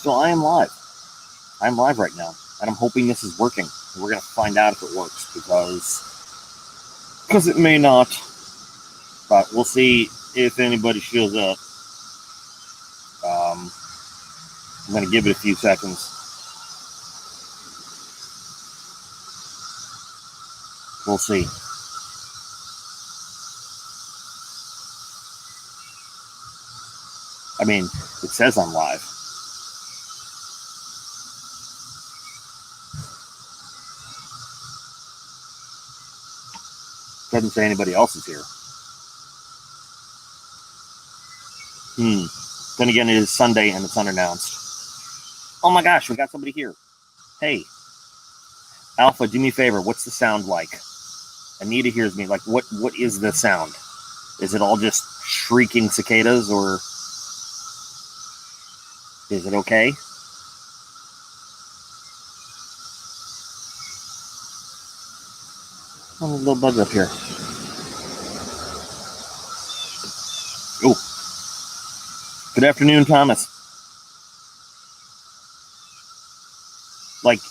So I am live. I'm live right now, and I'm hoping this is working. We're going to find out if it works, because it may not. But we'll see if anybody shows up. I'm going to give it a few seconds. We'll see. I mean, it says I'm live. Doesn't say anybody else is here. Then again, it is Sunday and it's unannounced. Oh my gosh, we got somebody here. Hey, Alpha, do me a favor. What's the sound like? Anita hears me. Like, what is the sound? Is it all just shrieking cicadas, or is it okay? Oh, a little buzz up here. Oh. Good afternoon, Thomas. Like,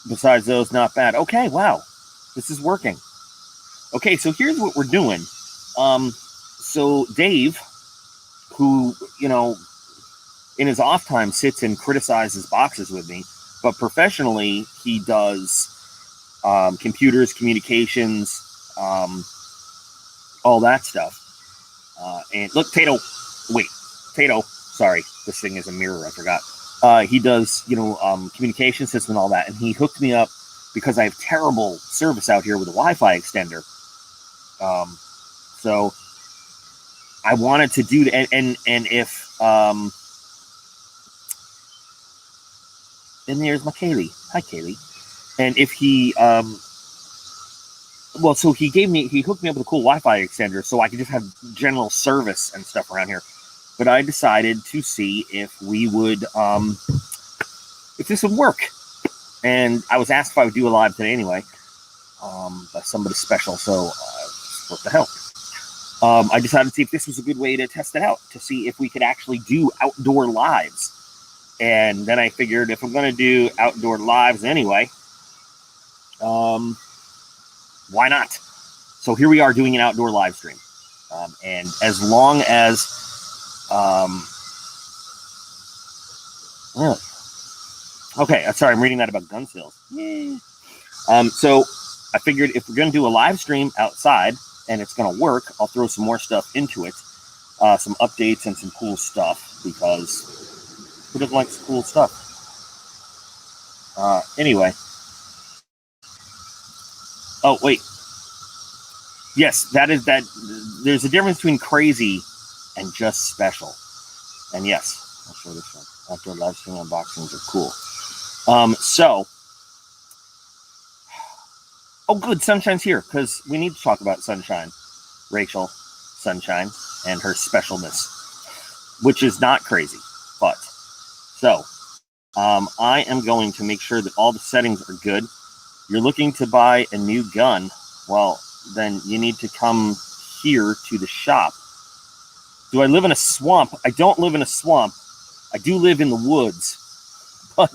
besides those, not bad. Okay, wow. This is working. Okay, so here's what we're doing. So Dave, who, in his off time sits and criticizes boxes with me, but professionally, he does computers, communications, all that stuff. And look, Tato, sorry, this thing is a mirror, I forgot. He does, communication system and all that, and he hooked me up because I have terrible service out here with a Wi-Fi extender. So I wanted to do that, and if and there's my Kaylee. Hi, Kaylee. And if he so he hooked me up with a cool Wi-Fi extender so I could just have general service and stuff around here. But I decided to see if we would, if this would work. And I was asked if I would do a live today anyway, by somebody special. So what the hell? I decided to see if this was a good way to test it out, to see if we could actually do outdoor lives. And then I figured if I'm going to do outdoor lives anyway, why not? So here we are doing an outdoor live stream. And as long as, really? Okay, sorry, I'm reading that about gun sales. Yay. So I figured if we're going to do a live stream outside and it's going to work, I'll throw some more stuff into it, some updates and some cool stuff, because who doesn't like some cool stuff? Anyway. Oh, wait. Yes, that. There's a difference between crazy and just special. And yes, I'll show this one. Outdoor live stream unboxings are cool. Oh, good, Sunshine's here, because we need to talk about Sunshine, Rachel Sunshine, and her specialness, which is not crazy, but, so, I am going to make sure that all the settings are good. You're looking to buy a new gun, well, then you need to come here to the shop. Do I live in a swamp? I don't live in a swamp. I do live in the woods, but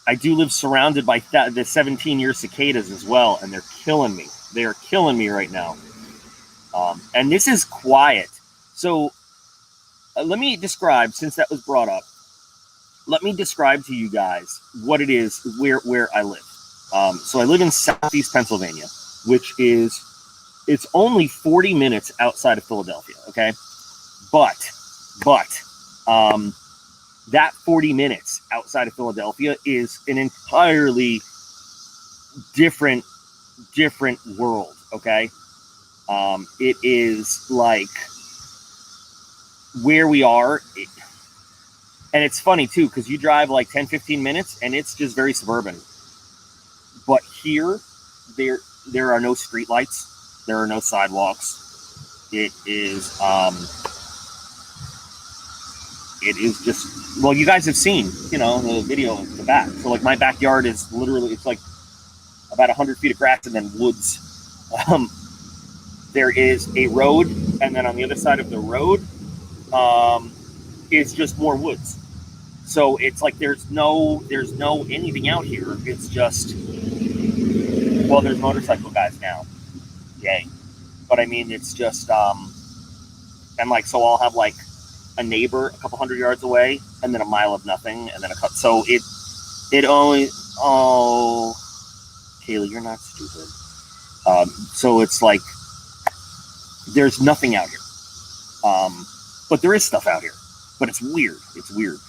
I do live surrounded by the 17-year cicadas as well, and they're killing me. They are killing me right now. And this is quiet. So let me describe, since that was brought up, let me describe to you guys what it is where I live. So I live in Southeast Pennsylvania, which is, it's only 40 minutes outside of Philadelphia, okay? But that 40 minutes outside of Philadelphia is an entirely different world, okay? It is like where we are, and it's funny too, because you drive like 10-15 minutes and it's just very suburban. But here, there are no streetlights, there are no sidewalks. It is just, well, you guys have seen, the video in the back. So like my backyard is literally, it's like about 100 feet of grass and then woods. There is a road, and then on the other side of the road, is just more woods. So it's like there's no anything out here. It's just, well, there's motorcycle guys now. Yay. But I mean, it's just, and like, so I'll have like a neighbor a couple hundred yards away, and then a mile of nothing, and then a cut. So it only, oh, Kaylee, you're not stupid. So it's like, there's nothing out here. But there is stuff out here, but it's weird. It's weird.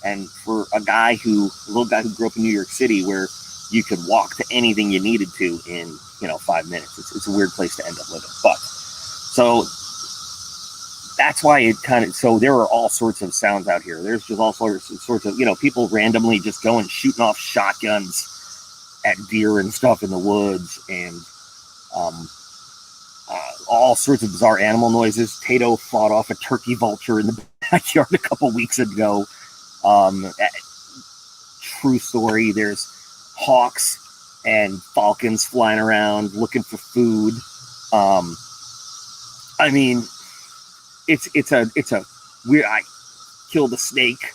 And for a little guy who grew up in New York City, where you could walk to anything you needed to in, 5 minutes, it's a weird place to end up living. But so that's why it kind of, so there are all sorts of sounds out here. There's just all sorts of, people randomly just going shooting off shotguns at deer and stuff in the woods, and all sorts of bizarre animal noises. Tato fought off a turkey vulture in the backyard a couple weeks ago. True story. There's hawks and falcons flying around looking for food. I mean, it's a weird. I killed a snake,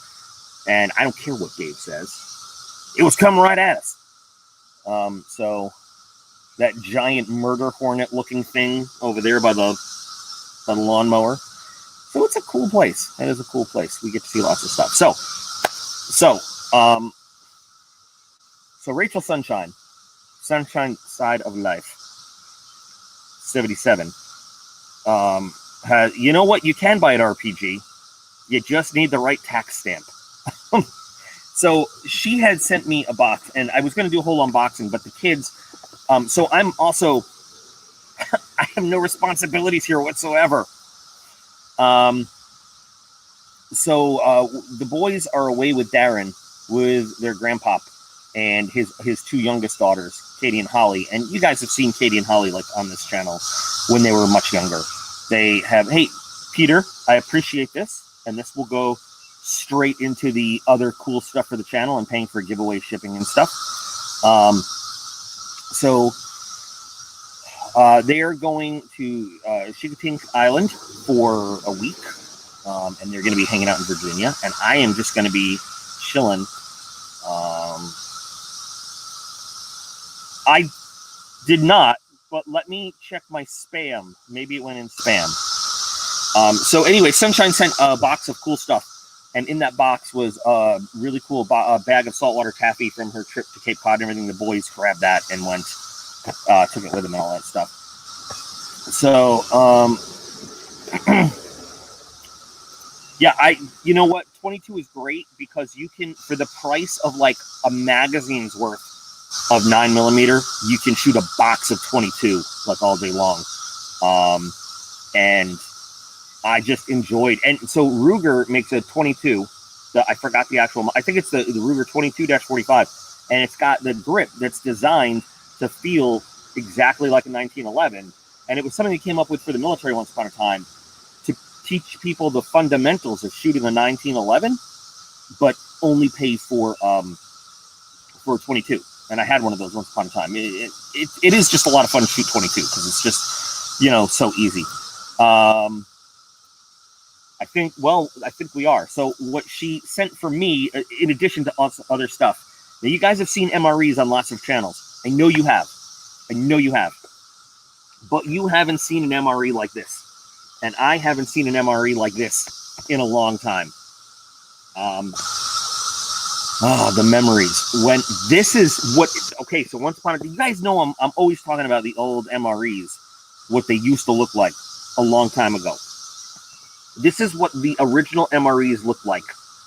and I don't care what Dave says. It was coming right at us. So that giant murder hornet looking thing over there by the lawnmower. So it's a cool place. It is a cool place. We get to see lots of stuff. So Rachel Sunshine Side of Life 77. You know what? You can buy at RPG. You just need the right tax stamp. So she had sent me a box, and I was going to do a whole unboxing, but the kids. So I'm also. I have no responsibilities here whatsoever. So the boys are away with Darren, with their grandpop, and his two youngest daughters, Katie and Holly. And you guys have seen Katie and Holly like on this channel when they were much younger. They have, hey, Peter, I appreciate this, and this will go straight into the other cool stuff for the channel and paying for giveaway shipping and stuff. So they are going to Chickapink Island for a week, and they're going to be hanging out in Virginia, and I am just going to be chilling. I did not, but let me check my spam. Maybe it went in spam. So anyway, Sunshine sent a box of cool stuff, and in that box was a really cool bag of saltwater taffy from her trip to Cape Cod and everything. The boys grabbed that and went, took it with them and all that stuff. So, yeah, you know what? 22 is great because you can, for the price of like a magazine's worth of 9mm, you can shoot a box of 22 like all day long. And I just enjoyed, and so Ruger makes a 22. I forgot the actual, I think it's the Ruger 22-45, and it's got the grip that's designed to feel exactly like a 1911. And it was something they came up with for the military once upon a time to teach people the fundamentals of shooting a 1911, but only pay for 22. And I had one of those once upon a time. It is just a lot of fun to shoot 22 because it's just, so easy. I think we are. So what she sent for me, in addition to other stuff, now you guys have seen MREs on lots of channels. I know you have. But you haven't seen an MRE like this. And I haven't seen an MRE like this in a long time. The memories. When this is what, okay, so once upon a time, you guys know I'm always talking about the old MREs, what they used to look like a long time ago. This is what the original MREs looked like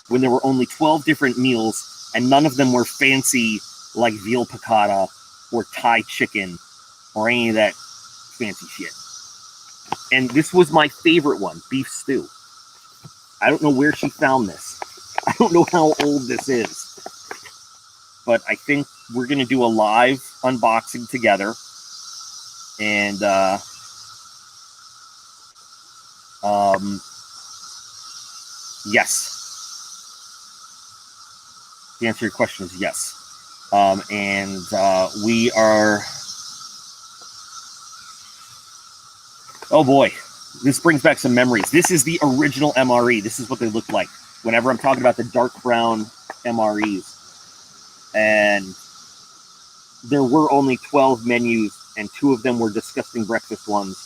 when there were only 12 different meals and none of them were fancy like veal piccata or Thai chicken or any of that fancy shit. And this was my favorite one, beef stew. I don't know where she found this. I don't know how old this is. But I think we're going to do a live unboxing together. And, yes. The answer to your question is yes. We are... Oh boy, This brings back some memories. This is the original MRE. This is what they look like whenever I'm talking about the dark brown MREs. And there were only 12 menus, and 2 of them were disgusting breakfast ones.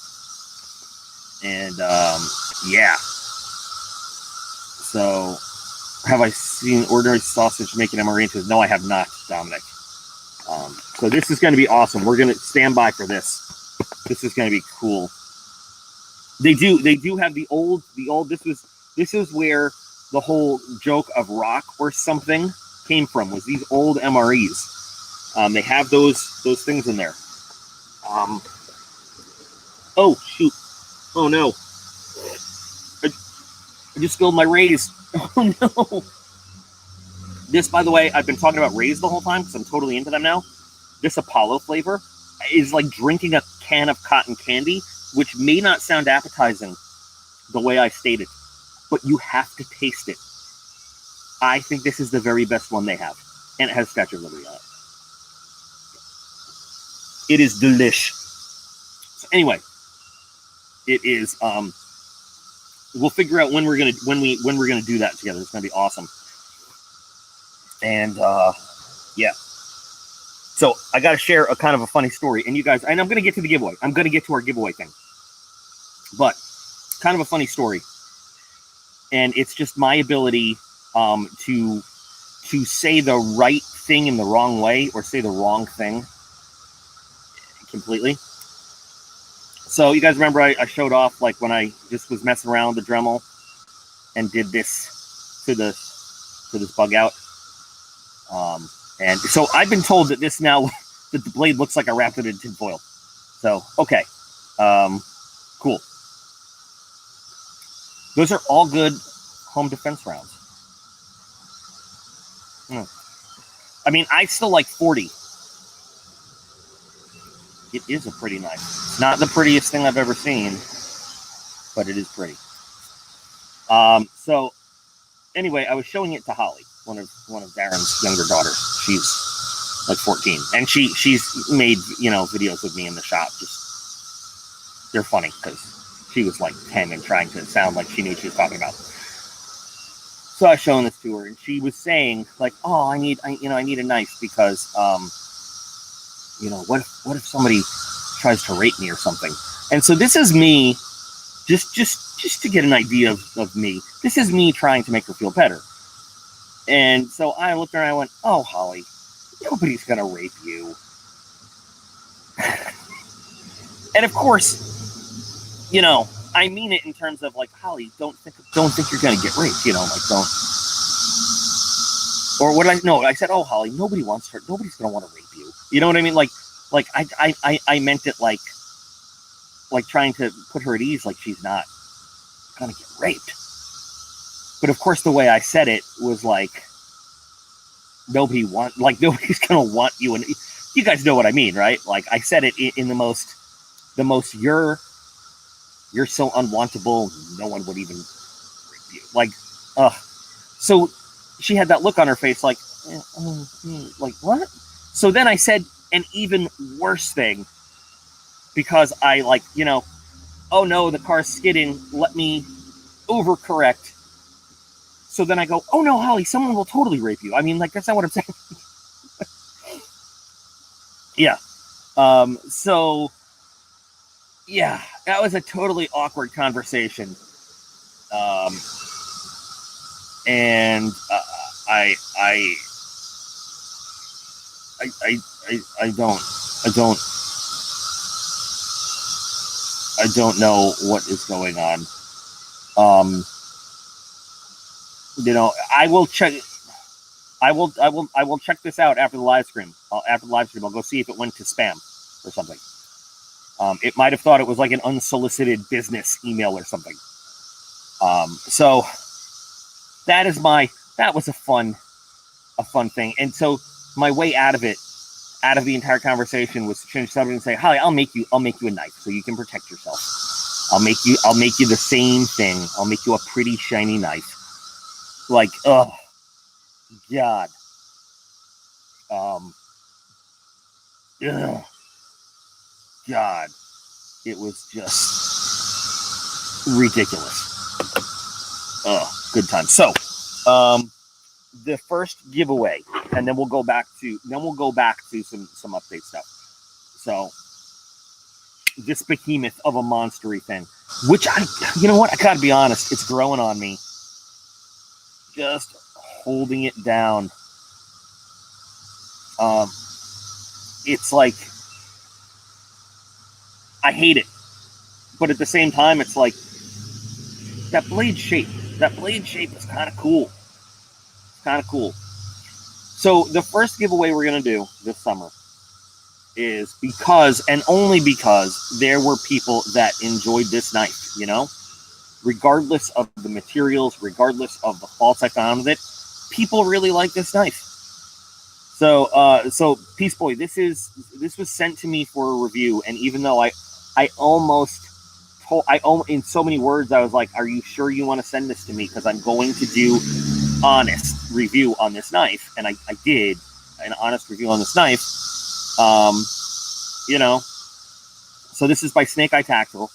And yeah. So, have I seen ordinary sausage make an MRE into? No, I have not, Dominic. So this is going to be awesome. We're going to stand by for this. This is going to be cool. They do have the old. This is where the whole joke of rock or something came from. Was these old MREs? They have those things in there. Oh shoot! Oh no! I just spilled my Rays. Oh no! This, by the way, I've been talking about Rays the whole time because I'm totally into them now. This Apollo flavor is like drinking a can of cotton candy, which may not sound appetizing the way I stated, but you have to taste it. I think this is the very best one they have, and it has Statue of Liberty on it. It is delish. So anyway, it is. We'll figure out when we're gonna do that together. It's gonna be awesome. And yeah. So I got to share a kind of a funny story, and you guys, and I'm gonna get to the giveaway. I'm gonna get to our giveaway thing, but kind of a funny story, and it's just my ability to say the right thing in the wrong way or say the wrong thing completely. So you guys remember I showed off like when I just was messing around with the Dremel and did this to this bug out. And so I've been told that this now that the blade looks like I wrapped it in tin foil. So okay, cool. Those are all good home defense rounds. I mean, I still like 40. It is a pretty knife. It's not the prettiest thing I've ever seen, but it is pretty. So anyway, I was showing it to Holly, one of Darren's younger daughters. She's like 14, and she's made videos with me in the shop. Just they're funny because she was like 10 and trying to sound like she knew what she was talking about. So I was showing this to her, and she was saying like, "Oh, I need a knife because what if somebody tries to rape me or something?" And so this is me, just to get an idea of me. This is me trying to make her feel better. And so I looked at her and I went, "Oh, Holly, nobody's gonna rape you." And of course, I mean it in terms of like, Holly, don't think you're gonna get raped, like don't. Or what I said, "Oh, Holly, nobody's gonna want to rape you." You know what I mean? Like I meant it like trying to put her at ease, like she's not gonna get raped. But of course, the way I said it was like nobody's gonna want you, and you guys know what I mean, right? Like I said it in the most you're so unwantable, no one would even rape you. Like, so she had that look on her face, like what? So then I said an even worse thing because I oh no, the car's skidding. Let me overcorrect. So then I go, "Oh no, Holly, someone will totally rape you." I mean, like that's not what I'm saying. Yeah. So yeah, that was a totally awkward conversation. And I don't know what is going on. I will check. I will check this out after the live stream. After the live stream, I'll go see if it went to spam or something. It might have thought it was like an unsolicited business email or something. So that was a fun thing. And so my way out of the entire conversation was to change something and say, "Holly, I'll make you a knife so you can protect yourself. I'll make you the same thing. I'll make you a pretty shiny knife." Like, oh God. God. It was just ridiculous. Good time. So, the first giveaway, and then we'll go back to some update stuff. So, this behemoth of a monstery thing, which you know what? I gotta be honest, it's growing on me. Just holding it down. It's like, I hate it, but at the same time, it's like that blade shape. That blade shape is kind of cool. It's kind of cool. So the first giveaway we're gonna do this summer is because, and only because, there were people that enjoyed this knife. You know, regardless of the materials, regardless of the faults I found with it, people really like this knife. So Peace Boy, this was sent to me for a review, and even though I almost in so many words, I was like, are you sure you want to send this to me? Because I'm going to do honest review on this knife. And I did an honest review on this knife. You know, so this is by Snake Eye Tactical.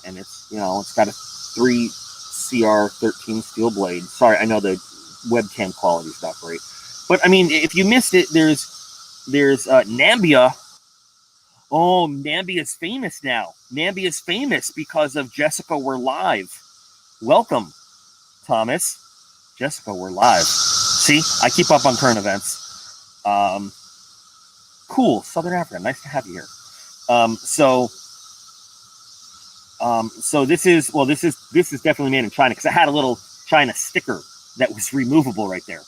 And it's, you know, it's got a 3CR13 steel blade. Sorry, I know the webcam quality is not great. But I mean, if you missed it, there's Nambia. Oh, Nambia's famous now. Nambia's famous because of Jessica We're Live. Welcome, Thomas. Jessica We're Live. See, I keep up on current events. Cool, Southern Africa. Nice to have you here. So this is definitely made in China, because I had a little China sticker that was removable right there.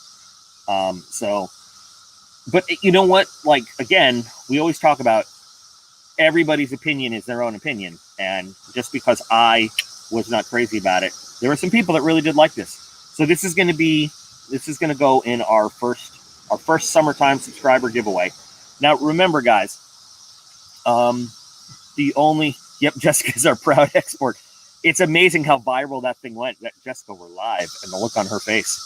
But you know what? Like, again, we always talk about everybody's opinion is their own opinion. And just because I was not crazy about it, there were some people that really did like this. So this is going to go in our first summertime subscriber giveaway. Now, remember, guys, Jessica's our proud export. It's amazing how viral that thing went. That Jessica We're Live, and the look on her face.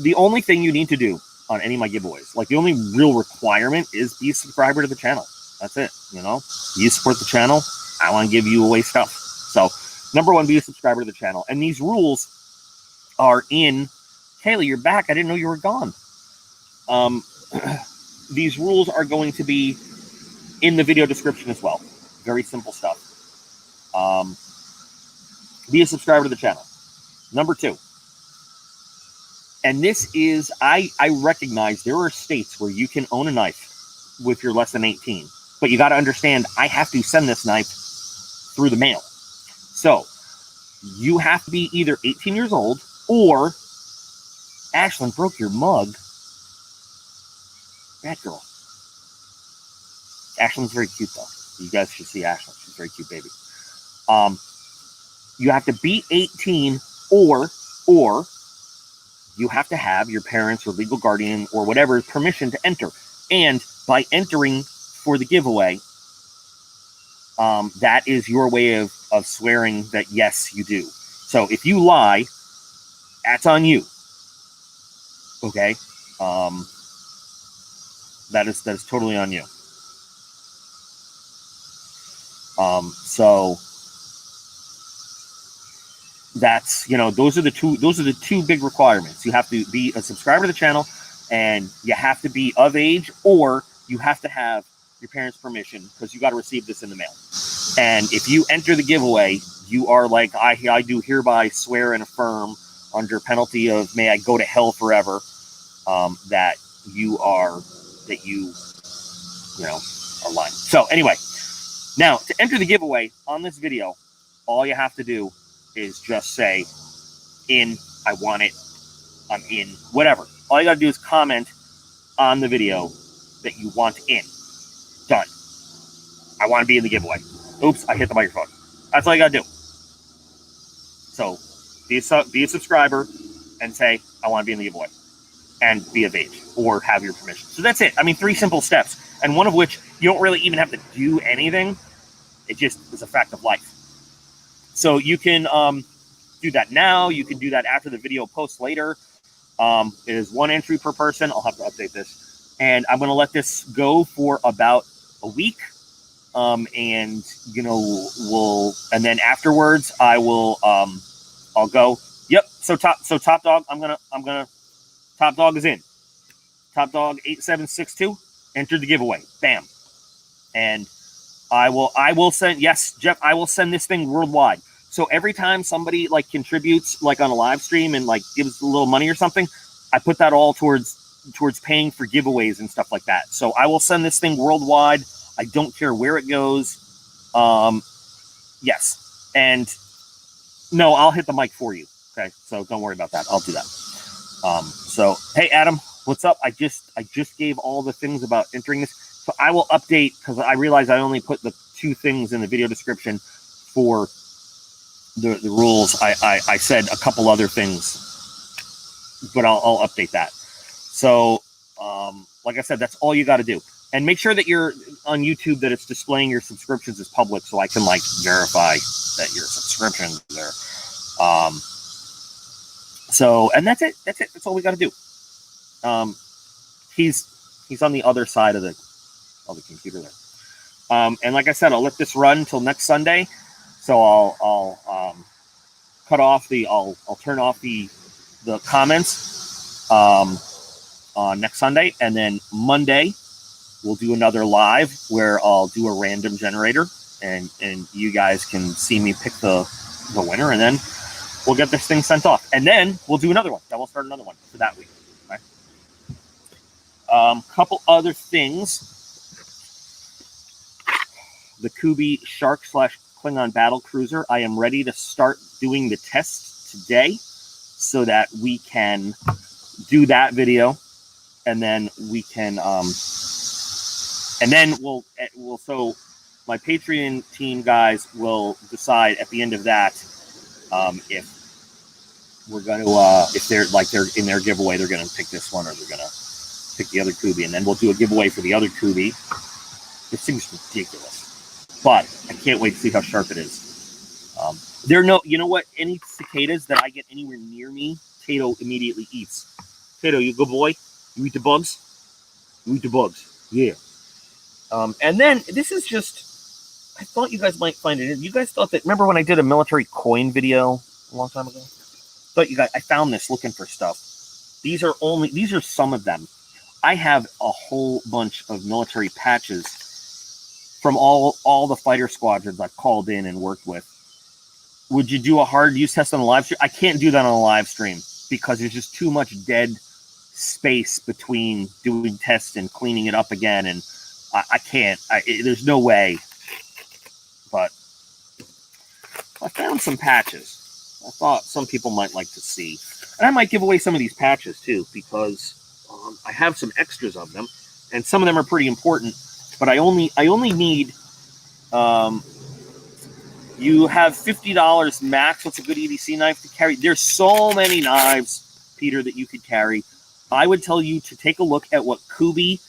The only thing you need to do on any of my giveaways, like the only real requirement, is be a subscriber to the channel. That's it. You know, you support the channel, I want to give you away stuff. So, number one, be a subscriber to the channel. And these rules are in. Kayla, you're back. I didn't know you were gone. These rules are going to be in the video description as well. Very simple stuff. Be a subscriber to the channel. Number two, and this is, I recognize there are states where you can own a knife if you're less than 18, but you got to understand, I have to send this knife through the mail. So you have to be either 18 years old or, Ashlyn broke your mug. Bad girl. Ashlyn's very cute, though. You guys should see Ashlyn. She's a very cute baby. You have to be 18 or you have to have your parents or legal guardian or whatever permission to enter. And by entering for the giveaway, that is your way of swearing that, yes, you do. So if you lie, that's on you. Okay? That is totally on you. So that's, you know, those are the two big requirements. You have to be a subscriber to the channel, and you have to be of age, or you have to have your parents' permission, because you got to receive this in the mail. And if you enter the giveaway, you are like, I do hereby swear and affirm under penalty of may I go to hell forever, that you are lying. So anyway, now to enter the giveaway on this video, all you have to do is just say in, I want it, I'm in, whatever. All you got to do is comment on the video that you want in. Done. I want to be in the giveaway. Oops, I hit the microphone. That's all you got to do. So be a subscriber and say, I want to be in the giveaway, and be of age or have your permission. So that's it. I mean, 3 simple steps, and one of which you don't really even have to do anything. It just is a fact of life. So you can do that now. You can do that after the video posts later. It is 1 entry per person. I'll have to update this. And I'm going to let this go for about a week. And and then afterwards I will, I'll go, yep. So top dog, I'm gonna, top dog is in. Top dog 8762 entered the giveaway. Bam. And I will send, yes, Jeff, I will send this thing worldwide. So every time somebody like contributes like on a live stream and like gives a little money or something, I put that all towards paying for giveaways and stuff like that. So I will send this thing worldwide. I don't care where it goes. Yes. And no, I'll hit the mic for you. Okay. So don't worry about that. I'll do that. So, hey, Adam, what's up? I just gave all the things about entering this. So I will update, because I realized I only put the 2 things in the video description for the rules. I said a couple other things, but I'll update that. So, like I said, that's all you got to do. And make sure that you're on YouTube, that it's displaying your subscriptions as public, so I can like verify that your subscriptions are there. So, and that's it. That's all we got to do. He's on the other side of the computer there. And like I said, I'll let this run till next Sunday. So I'll cut off I'll turn off the comments on next Sunday, and then Monday we'll do another live where I'll do a random generator, and you guys can see me pick the winner, and then we'll get this thing sent off, and then we'll do another one. Then we'll start another one for that week. Okay. Couple other things. The Kubi Shark / Klingon battle cruiser. I am ready to start doing the test today, so that we can do that video, and then we can and then we'll so my Patreon team guys will decide at the end of that if we're going to if they're in their giveaway, they're going to pick this one, or they're going to pick the other Kubi, and then we'll do a giveaway for the other Kubi. This thing's ridiculous, but I can't wait to see how sharp it is. You know what? Any cicadas that I get anywhere near me, Tato immediately eats. Tato, you good boy? You eat the bugs? You eat the bugs. Yeah. And then this is just, I thought you guys might find it. You guys thought that, remember when I did a military coin video a long time ago? I found this looking for stuff. These are some of them. I have a whole bunch of military patches from all the fighter squadrons I've called in and worked with. Would you do a hard use test on a live stream? I can't do that on a live stream because there's just too much dead space between doing tests and cleaning it up again, and I can't. There's no way. But I found some patches I thought some people might like to see, and I might give away some of these patches too, because I have some extras of them, and some of them are pretty important. But I only need. You have $50 max. What's a good EDC knife to carry? There's so many knives, Peter, that you could carry. I would tell you to take a look at what Kubi,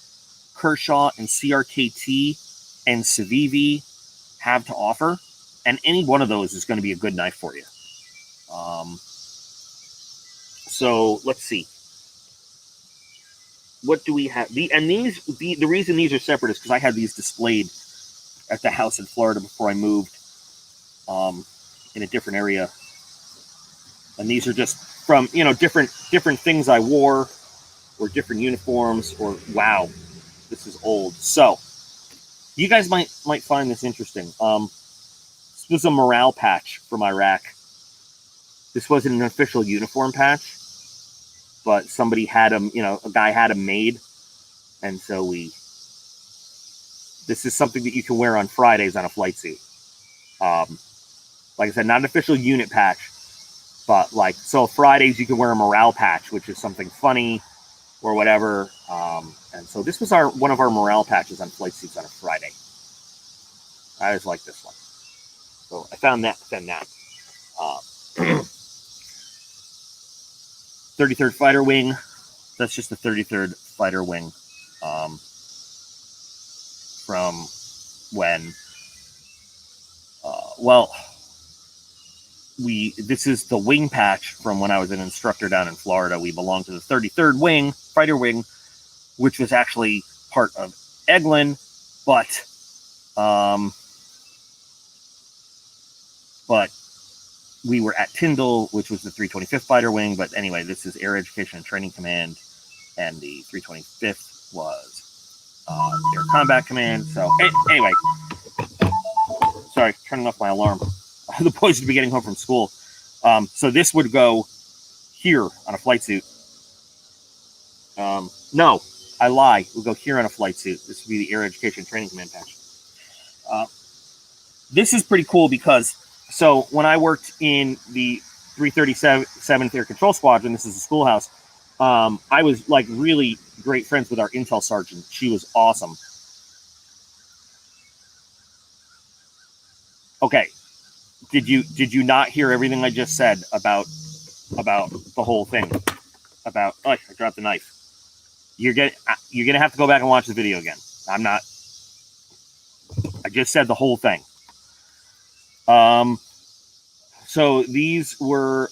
Kershaw, and CRKT and Civivi have to offer, and any one of those is going to be a good knife for you. So let's see. What do we have? The reason these are separate is because I had these displayed at the house in Florida before I moved, in a different area, and these are just from different things I wore, or different uniforms, or wow, this is old. So you guys might find this interesting. This was a morale patch from Iraq. This wasn't an official uniform patch, but somebody had them, a guy had them made, and so this is something that you can wear on Fridays on a flight suit. Like I said, not an official unit patch, but so Fridays you can wear a morale patch, which is something funny or whatever. And so this was one of our morale patches on flight suits on a Friday. I always like this one. So I found that. 33rd Fighter Wing. That's just the 33rd Fighter Wing from when, this is the wing patch from when I was an instructor down in Florida. We belonged to the 33rd Wing, Fighter Wing, which was actually part of Eglin But we were at Tyndall, which was the 325th Fighter Wing. But anyway, this is Air Education and Training Command, and the 325th was Air Combat Command. So anyway, sorry, turning off my alarm. The boys would be getting home from school. So this would go here on a flight suit. No, I lie. We'll go here on a flight suit. This would be the Air Education Training Command patch. This is pretty cool because, so when I worked in the 337th Air Control Squadron, this is the schoolhouse, I was like really great friends with our intel sergeant. She was awesome. Okay. Did you not hear everything I just said about the whole thing? About, oh, I dropped the knife. You're gonna have to go back and watch the video again. I just said the whole thing. So these were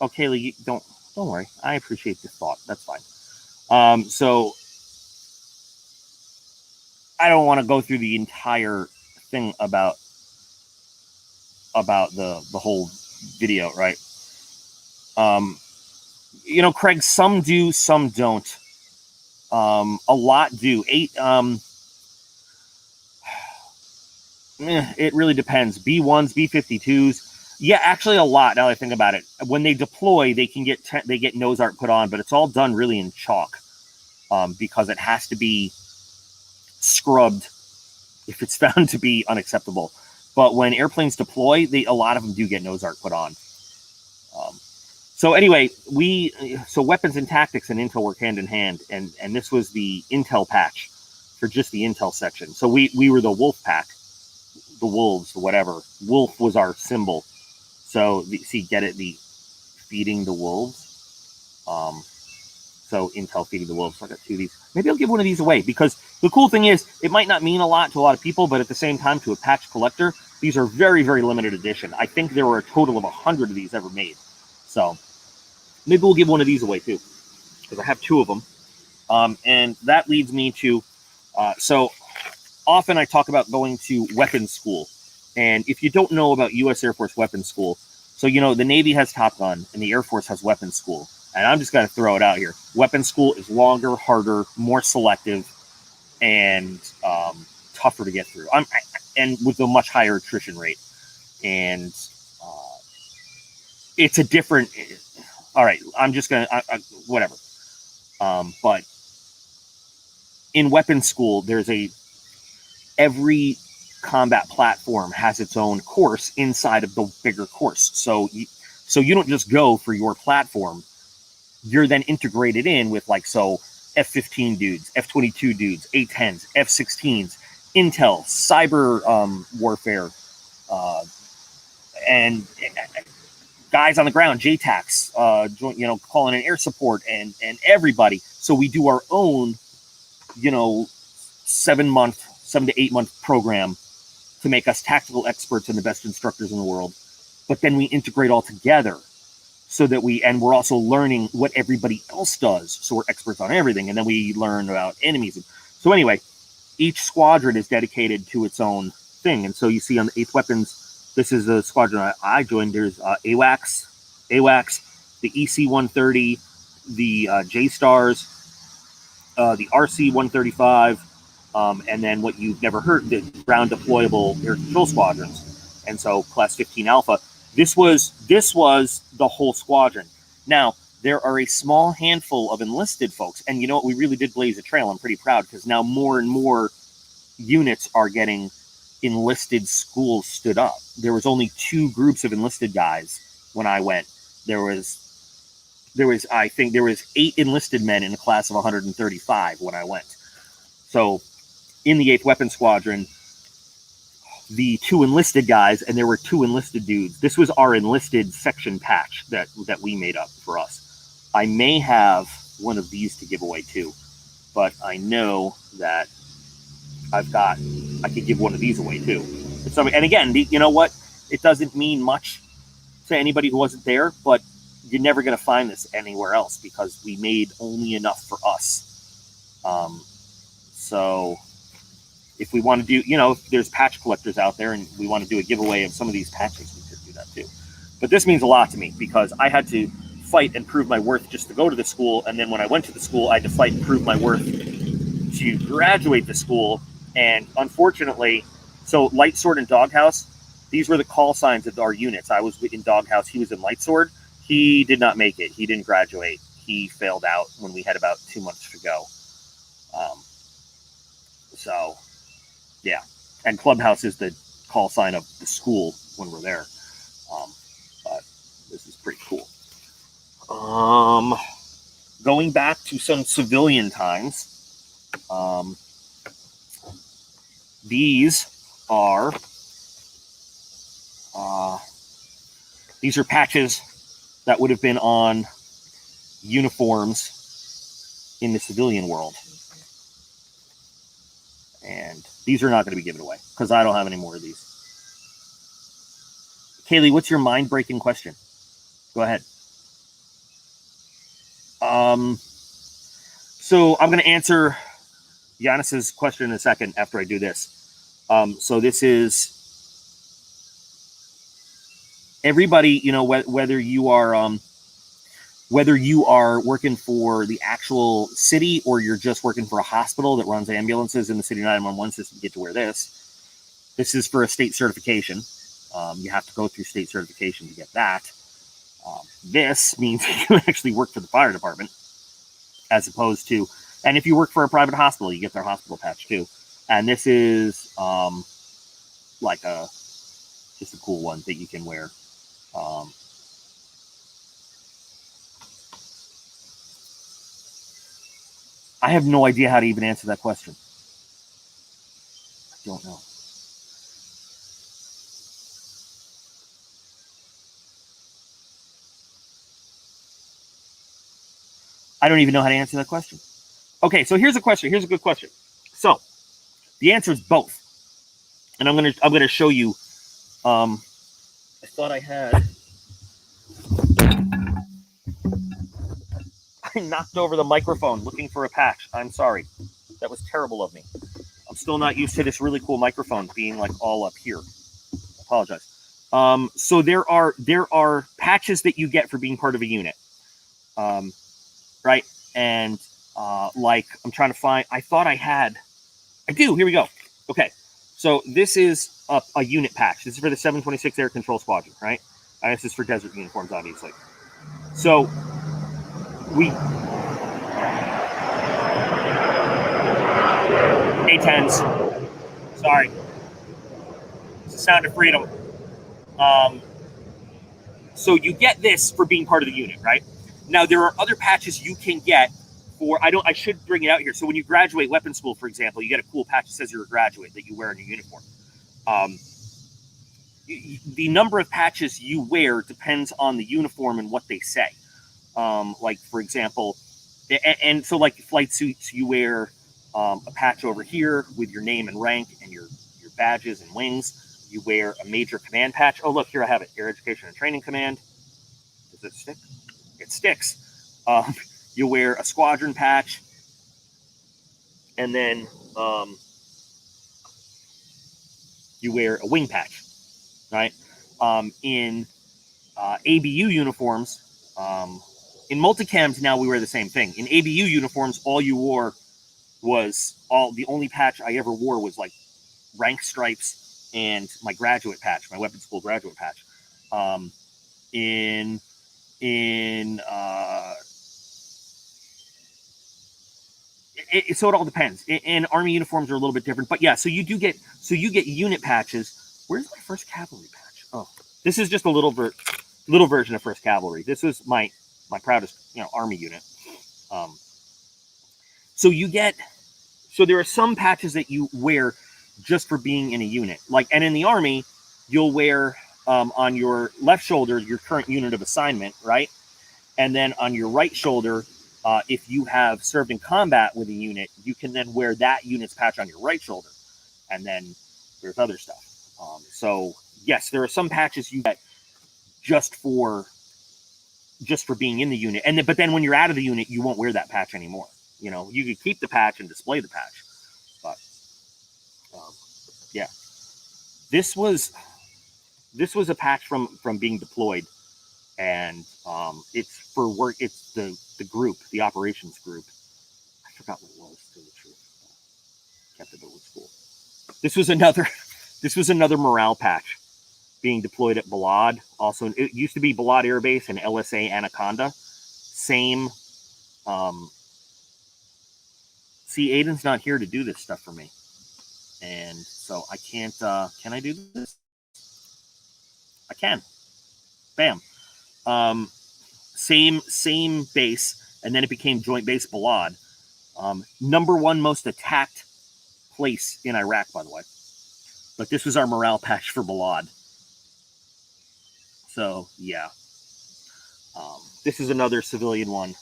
okay, Lee, don't worry. I appreciate the thought. That's fine. So I don't want to go through the entire thing about the whole video, right? You know, Craig, some do, some don't. A lot do. It really depends. B1s, B-52s. Yeah, actually a lot, now that I think about it. When they deploy, they get nose art put on, but it's all done really in chalk because it has to be scrubbed if it's found to be unacceptable. But when airplanes deploy, a lot of them do get nose art put on. So anyway, so weapons and tactics and intel work hand in hand, and this was the intel patch for just the intel section. So we were the wolf pack, the wolves, whatever. Wolf was our symbol. So see, get it? The feeding the wolves. So intel feeding the wolves. So I got two of these. Maybe I'll give one of these away because the cool thing is it might not mean a lot to a lot of people, but at the same time, to a patch collector, these are very, very limited edition. I think there were a total of 100 of these ever made. So maybe we'll give one of these away too, because I have two of them. And that leads me to, so often I talk about going to weapons school. And if you don't know about U.S. Air Force weapons school, so, you know, the Navy has Top Gun and the Air Force has weapons school. And I'm just going to throw it out here. Weapons school is longer, harder, more selective, and tougher to get through. And with a much higher attrition rate. And it's a different, all right, I'm just going to, whatever. But in weapons school, every combat platform has its own course inside of the bigger course. So you don't just go for your platform. You're then integrated in with, like, so F-15 dudes, F-22 dudes, A-10s, F-16s, intel, cyber warfare, and guys on the ground, JTACs, you know, calling in air support, and everybody. So we do our own, you know, 7 to 8 month program to make us tactical experts and the best instructors in the world. But then we integrate all together so that we're also learning what everybody else does. So we're experts on everything. And then we learn about enemies. So anyway, each squadron is dedicated to its own thing. And so you see on the 8th Weapons, this is the squadron I joined. There's AWACS, the EC-130, the J-Stars, the RC-135, and then what you've never heard, the ground deployable air control squadrons. And so Class 15 Alpha, this was the whole squadron. Now, there are a small handful of enlisted folks, and you know what, we really did blaze a trail. I'm pretty proud because now more and more units are getting enlisted schools stood up. There was only 2 groups of enlisted guys when I went. There was I think there was 8 enlisted men in a class of 135 when I went. So in the 8th Weapons Squadron, the 2 enlisted guys, and there were 2 enlisted dudes. This was our enlisted section patch that we made up for us. I may have one of these to give away too, but I know that I could give one of these away too. And again, you know what? It doesn't mean much to anybody who wasn't there, but you're never going to find this anywhere else because we made only enough for us. So if we want to do, if there's patch collectors out there and we want to do a giveaway of some of these patches, we could do that too. But this means a lot to me because I had to fight and prove my worth just to go to the school. And then when I went to the school, I had to fight and prove my worth to graduate the school. And unfortunately, so Light Sword and Doghouse, these were the call signs of our units. I was in Doghouse. He was in Light Sword. He did not make it. He didn't graduate. He failed out when we had about 2 months to go. So, yeah. And Clubhouse is the call sign of the school when we're there. But this is pretty cool. Going back to some civilian times, these are patches that would have been on uniforms in the civilian world. And these are not going to be given away because I don't have any more of these. Kaylee, what's your mind-breaking question? Go ahead. So I'm going to answer Giannis's question in a second after I do this. So this is everybody, whether you are working for the actual city or you're just working for a hospital that runs ambulances in the city 911 system, you get to wear this. This is for a state certification. You have to go through state certification to get that. This means you actually work for the fire department as opposed to, and if you work for a private hospital, you get their hospital patch too. And this is like just a cool one that you can wear. I have no idea how to even answer that question. I don't know. I don't even know how to answer that question. Okay, so here's a question. Here's a good question. So the answer is both. And I'm gonna show you. I thought I had. I knocked over the microphone looking for a patch. I'm sorry. That was terrible of me. I'm still not used to this really cool microphone being like all up here. I apologize. So there are patches that you get for being part of a unit. Right? And like I'm trying to find, I thought I do, here we go. Okay. So this is a unit patch. This is for the 726 Air Control Squadron, right? This is for desert uniforms, obviously. So A-10s. Sorry. It's the sound of freedom. So you get this for being part of the unit, right? Now there are other patches you can get for, I should bring it out here. So when you graduate weapons school, for example, you get a cool patch that says you're a graduate that you wear in your uniform. The number of patches you wear depends on the uniform and what they say. Like for example, and so like flight suits, you wear a patch over here with your name and rank and your badges and wings. You wear a major command patch. Oh look, here I have it. Air Education and Training Command. Does it stick? It sticks. You wear a squadron patch, and then you wear a wing patch, right? In ABU uniforms, in multicams now we wear the same thing. In ABU uniforms, all you wore was the only patch I ever wore was like rank stripes and my graduate patch, my weapons school graduate patch. So it all depends. And Army uniforms are a little bit different, but yeah. So you get unit patches. Where's my first cavalry patch? Oh, this is just a little version of first cavalry. This was my proudest Army unit. So there are some patches that you wear just for being in a unit. And in the Army, you'll wear on your left shoulder your current unit of assignment, right? And then on your right shoulder, if you have served in combat with a unit, you can then wear that unit's patch on your right shoulder. And then there's other stuff. So yes, there are some patches you get just for being in the unit. But then when you're out of the unit, you won't wear that patch anymore. You could keep the patch and display the patch. This was a patch from being deployed, and it's for work. It's the group, the operations group. I forgot what it was. To tell the truth, kept it old school. This was another morale patch being deployed at Balad. Also, it used to be Balad Air Base and LSA Anaconda. Same. See, Aiden's not here to do this stuff for me, and so I can't. Can I do this? I can. Bam. Same base, and then it became Joint Base Balad. Number one most attacked place in Iraq, by the way. But this was our morale patch for Balad. So, yeah. This is another civilian one.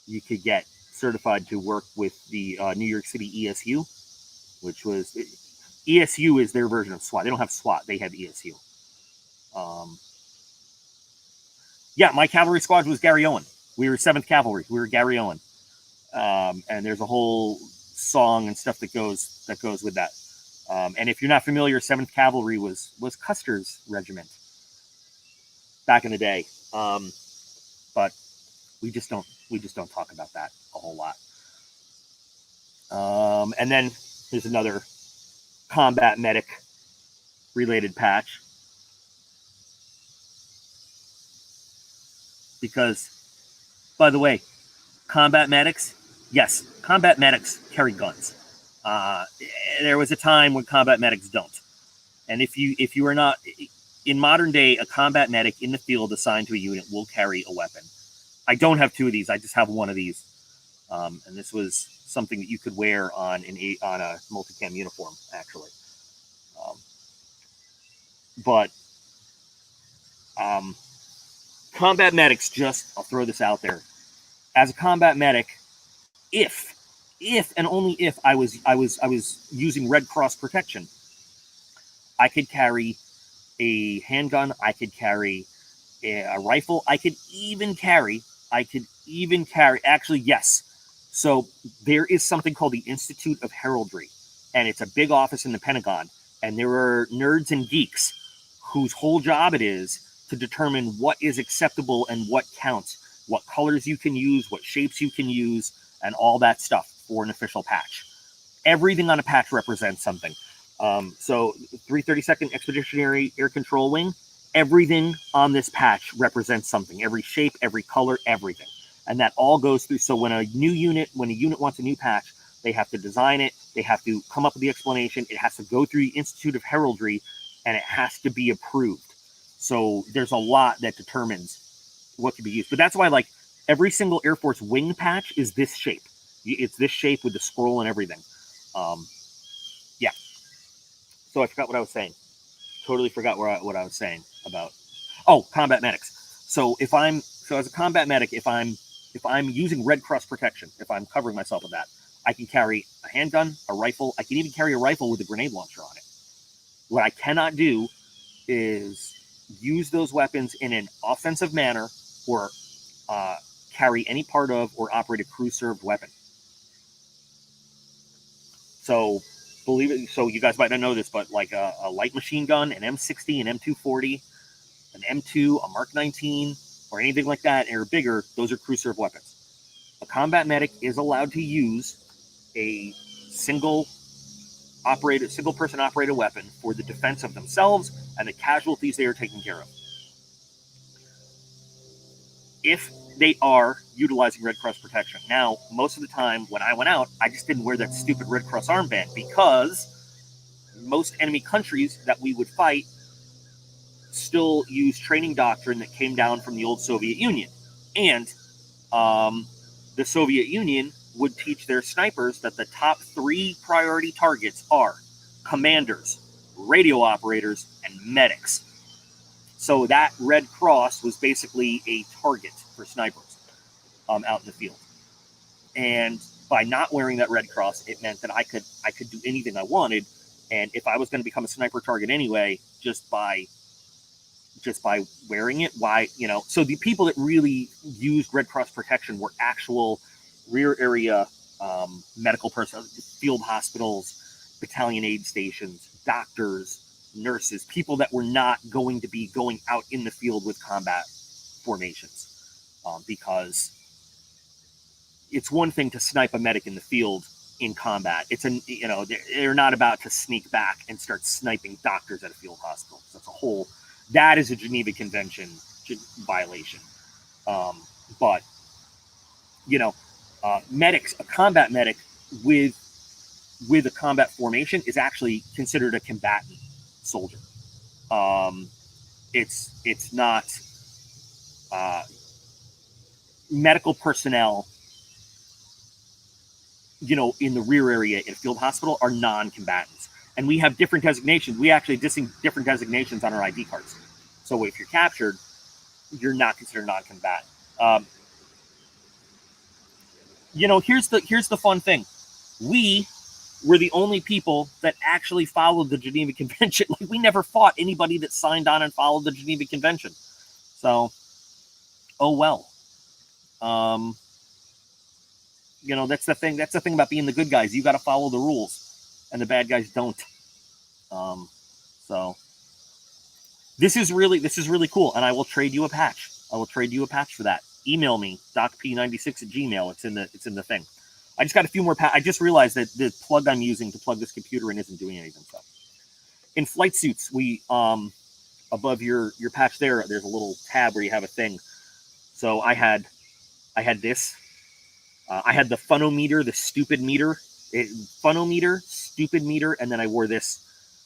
You could get certified to work with the New York City ESU, which was... ESU is their version of SWAT. They don't have SWAT. They have ESU. Yeah, my cavalry squad was Gary Owen. We were 7th Cavalry. We were Gary Owen. And there's a whole song and stuff that goes with that. And if you're not familiar, 7th Cavalry was Custer's regiment back in the day. But we just don't talk about that a whole lot. And then here's another combat medic related patch. Because, by the way, combat medics, yes, combat medics carry guns. There was a time when combat medics don't. And if you are not, in modern day, a combat medic in the field assigned to a unit will carry a weapon. I don't have 2 of these. I just have 1 of these. And this was something that you could wear on a multicam uniform, actually. Combat medics, I'll throw this out there. As a combat medic, if and only if I was using Red Cross protection, I could carry a handgun, I could carry a rifle, I could even carry, actually, yes. So there is something called the Institute of Heraldry, and it's a big office in the Pentagon, and there are nerds and geeks whose whole job it is to determine what is acceptable and what counts, what colors you can use, what shapes you can use, and all that stuff for an official patch. Everything on a patch represents something. So 332nd Expeditionary Air Control Wing, everything on this patch represents something. Every shape, every color, everything. And that all goes through. So when a unit wants a new patch, they have to design it. They have to come up with the explanation. It has to go through the Institute of Heraldry, and it has to be approved. So there's a lot that determines what can be used. But that's why, like, every single Air Force wing patch is this shape. It's this shape with the scroll and everything. Yeah. So I forgot what I was saying. Totally forgot what I was saying about. Oh, combat medics. So as a combat medic, if I'm using Red Cross protection, if I'm covering myself with that, I can carry a handgun, a rifle. I can even carry a rifle with a grenade launcher on it. What I cannot do is use those weapons in an offensive manner or carry any part of or operate a crew-served weapon. So, you guys might not know this, but like a light machine gun, an M60, an M240, an M2, a Mark 19, or anything like that, or bigger, those are crew-served weapons. A combat medic is allowed to use a single-person operated weapon for the defense of themselves and the casualties they are taking care of. If they are utilizing Red Cross protection. Now, most of the time when I went out, I just didn't wear that stupid Red Cross armband because most enemy countries that we would fight still use training doctrine that came down from the old Soviet Union. And the Soviet Union would teach their snipers that the top 3 priority targets are commanders, radio operators, and medics. So that Red Cross was basically a target for snipers out in the field. And by not wearing that Red Cross, it meant that I could do anything I wanted. And if I was going to become a sniper target anyway, just by wearing it, so the people that really used Red Cross protection were actual rear area medical personnel, field hospitals, battalion aid stations, doctors, nurses, people that were not going to be going out in the field with combat formations, because it's one thing to snipe a medic in the field in combat. It's they're not about to sneak back and start sniping doctors at a field hospital. That is a Geneva Convention violation. But medics, a combat medic with a combat formation is actually considered a combatant soldier. It's not medical personnel, in the rear area in a field hospital are non-combatants. And we have different designations. We actually different designations on our ID cards. So if you're captured, you're not considered non-combatant. Here's the fun thing. We were the only people that actually followed the Geneva Convention. Like, we never fought anybody that signed on and followed the Geneva Convention. So, oh well. That's the thing. That's the thing about being the good guys. You got to follow the rules, and the bad guys don't. So this is really cool, and I will trade you a patch. I will trade you a patch for that. Email me, docp96@gmail. It's in the thing. I just got a few more. I just realized that the plug I'm using to plug this computer in isn't doing anything. So, in flight suits, we above your patch there's a little tab where you have a thing. So I had this. I had the funometer, the stupid meter, funometer, stupid meter, and then I wore this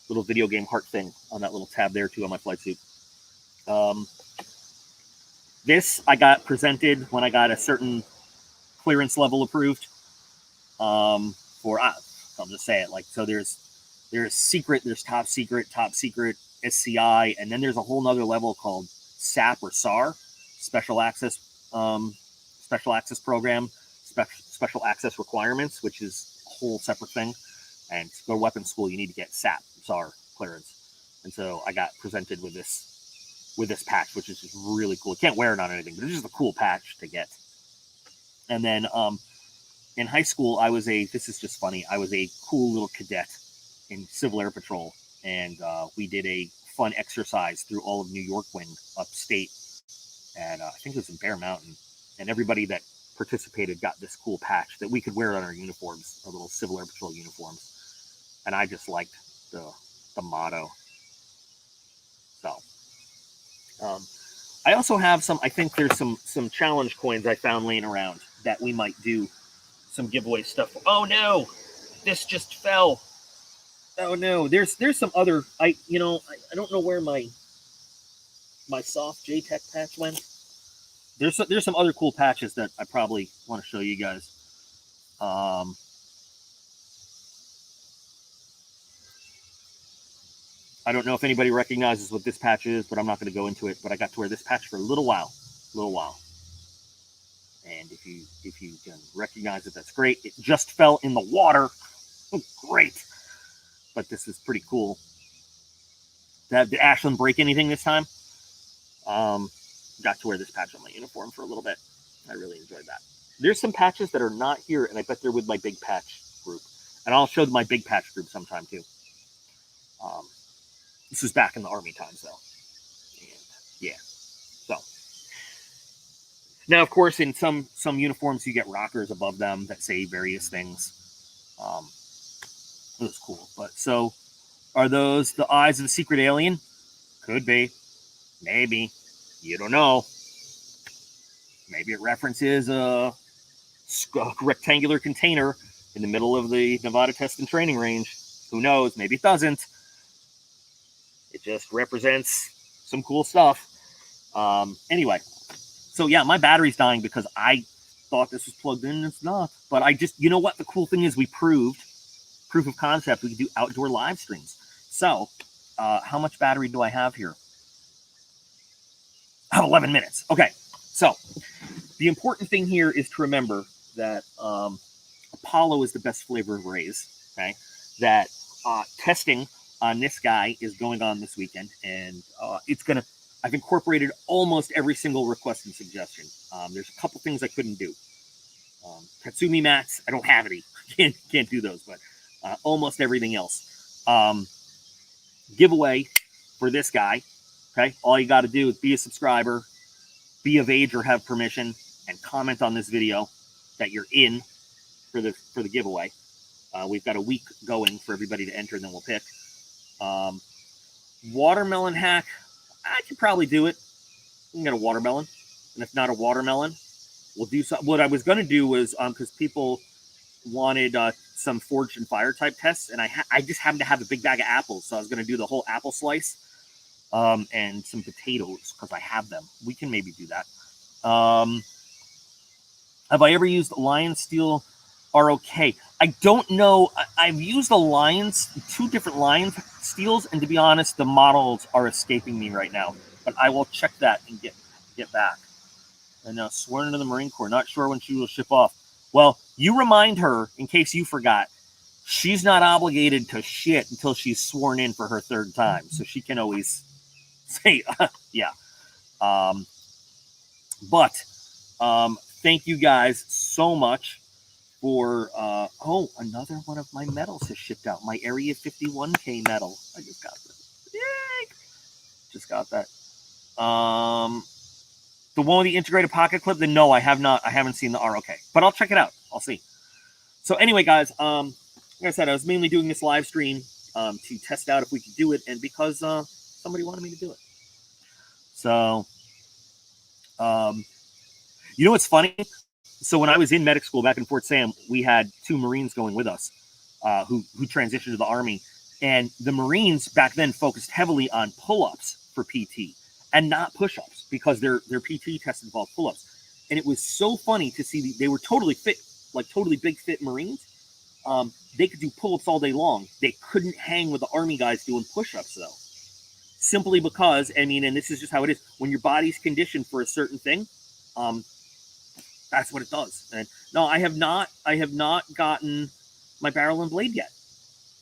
little video game heart thing on that little tab there too on my flight suit. This I got presented when I got a certain clearance level approved. I'll just say it, like, so there's secret, there's top secret, SCI, and then there's a whole nother level called SAP or SAR, special access program, special access requirements, which is a whole separate thing. And to go to weapons school, you need to get SAP, SAR clearance. And so I got presented with this patch, which is just really cool. You can't wear it on anything, but it's just a cool patch to get. And then in high school, this is just funny, I was a cool little cadet in Civil Air Patrol, and we did a fun exercise through all of New York Wing upstate, and I think it was in Bear Mountain, and everybody that participated got this cool patch that we could wear on our uniforms, our little Civil Air Patrol uniforms, and I just liked the motto. So I also have I think there's some challenge coins I found laying around that we might do some giveaway stuff. Oh no, this just fell. Oh no, there's some other, I don't know where my soft JTech patch went. There's some other cool patches that I probably want to show you guys. I don't know if anybody recognizes what this patch is, but I'm not going to go into it. But I got to wear this patch for a little while. And if you can recognize it, that's great. It just fell in the water. Great. But this is pretty cool. Did Ashland break anything this time? Got to wear this patch on my uniform for a little bit. I really enjoyed that. There's some patches that are not here, and I bet they're with my big patch group. And I'll show my big patch group sometime too. This was back in the Army times, though. And yeah. So now, of course, in some uniforms, you get rockers above them that say various things. It was cool. But so, are those the eyes of the secret alien? Could be. Maybe. You don't know. Maybe it references a rectangular container in the middle of the Nevada Test and Training Range. Who knows? Maybe it doesn't. It just represents some cool stuff. Anyway, so yeah, my battery's dying because I thought this was plugged in and it's not. But I just, you know what? The cool thing is we proved, proof of concept, we can do outdoor live streams. So how much battery do I have here? I have 11 minutes. Okay, so the important thing here is to remember that Apollo is the best flavor of Rays. Okay, that testing on this guy is going on this weekend, and I've incorporated almost every single request and suggestion. There's a couple things I couldn't do. Tatsumi mats, I don't have any. Can't do those, but almost everything else. Giveaway for this guy. Okay, all you got to do is be a subscriber, be of age or have permission, and comment on this video that you're in for the giveaway. We've got a week going for everybody to enter, and then we'll pick. Watermelon hack. I could probably do it. We can get a watermelon, and if not a watermelon, we'll do something. What I was going to do was because people wanted some forged and fire type tests, and I just happened to have a big bag of apples, so I was going to do the whole apple slice and some potatoes because I have them. We can maybe do that. Have I ever used Lion Steel ROK? I don't know. I've used two different Lion Steels, and to be honest, the models are escaping me right now. But I will check that and get back. And now sworn into the Marine Corps. Not sure when she will ship off. Well, you remind her, in case you forgot, she's not obligated to shit until she's sworn in for her third time. So she can always say, yeah. Thank you guys so much for, another one of my medals has shipped out. My Area 51K medal. I just got that. Yay! Just got that. The one with the integrated pocket clip, then no, I have not. I haven't seen the ROK, but I'll check it out. I'll see. So anyway, guys, like I said, I was mainly doing this live stream to test out if we could do it, and because somebody wanted me to do it. So, you know what's funny? So when I was in medic school back in Fort Sam, we had 2 Marines going with us who transitioned to the Army, and the Marines back then focused heavily on pull-ups for PT and not push-ups because their PT test involved pull-ups. And it was so funny to see they were totally fit, like totally big fit Marines. They could do pull-ups all day long. They couldn't hang with the Army guys doing push-ups though. Simply because, I mean, and this is just how it is, when your body's conditioned for a certain thing, that's what it does. And no, I have not gotten my barrel and blade yet.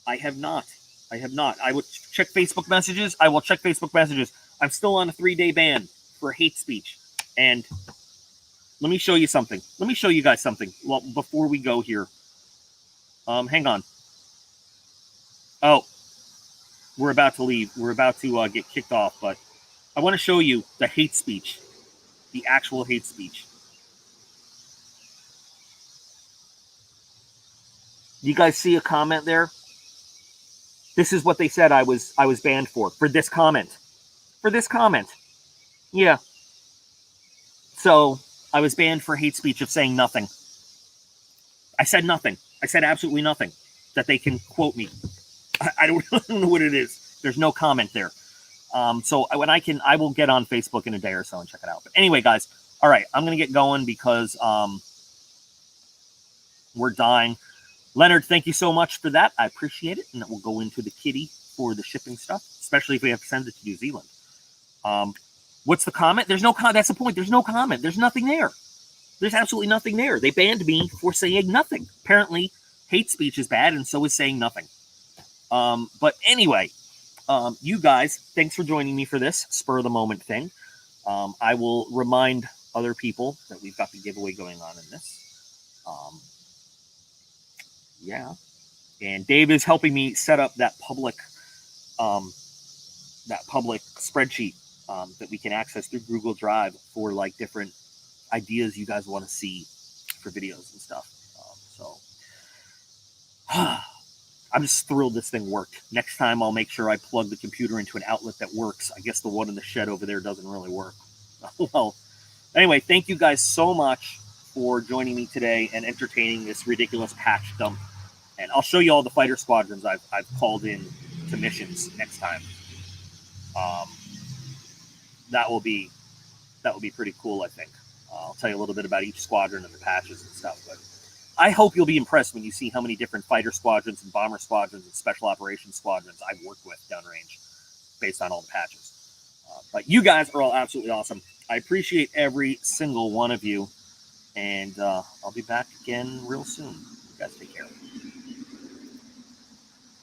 I have not. I would check Facebook messages. I will check Facebook messages. I'm still on a 3-day ban for hate speech. And let me show you something. Let me show you guys something. Well, before we go here. Hang on. Oh, we're about to leave. We're about to get kicked off, but I want to show you the hate speech, the actual hate speech. You guys see a comment there? This is what they said I was banned for this comment. For this comment. Yeah. So I was banned for hate speech of saying nothing. I said nothing. I said absolutely nothing that they can quote me. I don't know what it is. There's no comment there. So when I will get on Facebook in a day or so and check it out. But anyway, guys, all right, I'm going to get going because we're dying. Leonard, thank you so much for that. I appreciate it. And we'll go into the kitty for the shipping stuff, especially if we have to send it to New Zealand. What's the comment? There's no comment. That's the point. There's no comment. There's nothing there. There's absolutely nothing there. They banned me for saying nothing. Apparently, hate speech is bad, and so is saying nothing. But anyway, you guys, thanks for joining me for this spur of the moment thing. I will remind other people that we've got the giveaway going on in this. Yeah. And Dave is helping me set up that public spreadsheet that we can access through Google Drive for like different ideas you guys want to see for videos and stuff. I'm just thrilled this thing worked. Next time I'll make sure I plug the computer into an outlet that works. I guess the one in the shed over there doesn't really work. Well, anyway, thank you guys so much for joining me today and entertaining this ridiculous patch dump. And I'll show you all the fighter squadrons I've called in to missions next time. That will be pretty cool, I think. I'll tell you a little bit about each squadron and the patches and stuff. But I hope you'll be impressed when you see how many different fighter squadrons and bomber squadrons and special operations squadrons I've worked with downrange based on all the patches. But you guys are all absolutely awesome. I appreciate every single one of you. And I'll be back again real soon. You guys take care.